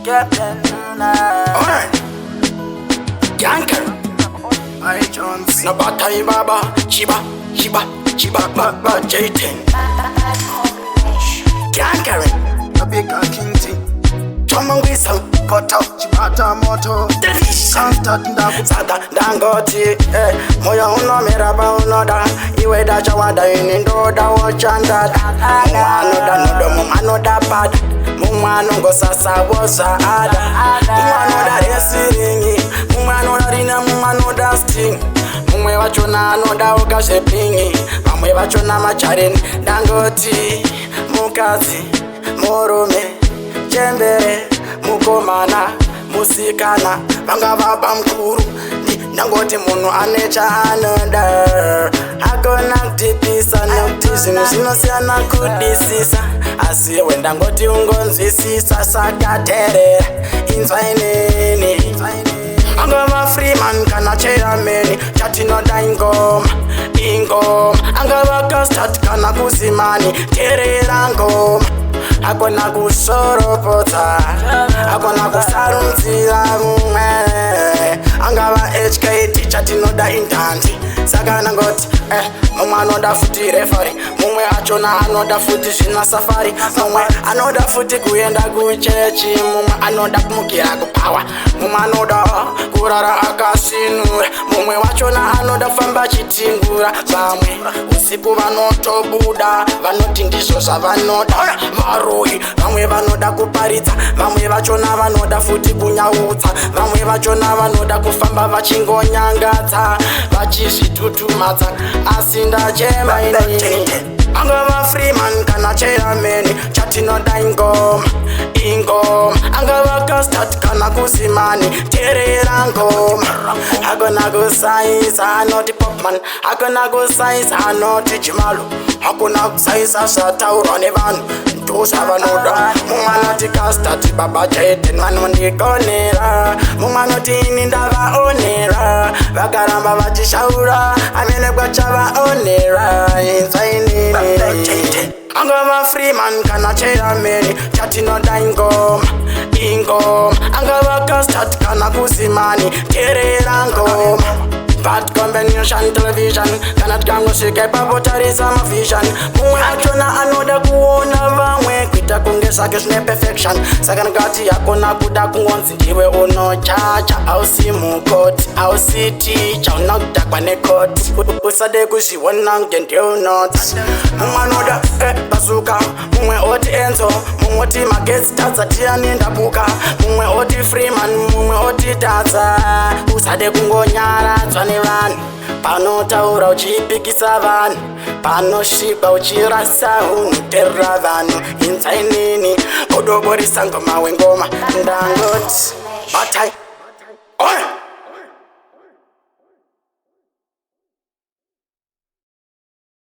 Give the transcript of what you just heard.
Captain Luna. Alright. Yanker. I Jones. No batai baba. Chiba. Baba J10. Yanker. The bigger king thing. Chomangwisa. Koto. Chibata moto. Constant ndaku. Sada Dangoti. Moyo uno miraba unoda. Iwe da chawada inindoda wachanda. Mumano nudo mumano da bad. Mumano go sasa wosa ada. Mumano da resiringi. Mumano da rina mumano da sting. Mumwe wachona anoda ukashepingi. Mamwe wachona machareni. Dangoti. Mukazi. Murume. Chembere. Mukomana. Musikana. Vanga baba mkuru. Nangoti munu anecha anoda. Akona kutipisa nokutisi Nusinosiyana kudisisa Asi wenda ngoti ungonzwisisa Sakaterera Inzwa inini Angava Freeman kana chairman Chatinoda ingoma Angava Custard kana kuzimani Terera ngoma Akona kusoropota Akona kusarunzira mumwe Angava HKT chatinoda intanti Saka nangoti mumwe anoda futi refari Mumwe achona anoda futi zvina safari Mumwe anoda futi kuenda kuchechi Mumwe anoda kumukira kupawa Mumwe anoda kurara akasinura Mumwe wachona anoda famba chitingura Vamwe usiku vanotobuda Vanoti ndizvo zvavanoda Varoi vamwe vanoda kuparidza Vamwe vachona vanoda futi kunyaudza Vamwe vachona vanoda kufamba vachingonyangadza Vachizvitutumadza asi ndachema inini Angava Freeman kana chairman Chatinoda ingoma Angava Custard kana kuzimani Terera ngoma Hakuna kusaisa anoti Popman Hakuna kusaisa anoti Chimalu Hakuna kusaisa zvataurwa nevanhu Ndosha vanoda Mumwe anoti Custard baba J10 vanondikonera Mumwe anoti ini ndavaonera Vakaramba vachishaura Amene kwachavaonera Inzwa inini Angava Freeman kana chairman Chatinoda ingoma Angava Custard kana kuzimani Terera ngoma Bad combination television Kana tikangosvika ipapo tarisa mavision Mumwe achona anoda kuona vamwe Kuita kunge zvake zvine perfection Saka ndikati hakuna kuda kungonzi ndiwe unochacha Ausi mukoti, ausi teacher Unakudakwa nekoti Usade kuzviona nge ndionotsi Mumwe anoda basuka Mumwe oti Enzo Mumwe oti Magetsi tadza tiyani ndabuka Mumwe oti Freeman Mumwe oti tadza Usade kungonyaradzwa nevanhu Panotaura uchipikisa vanhu Panosviba uchirasa unoterera vanhu Inzwa inini Odoborisa ngoma wengoma Ndangoti Batai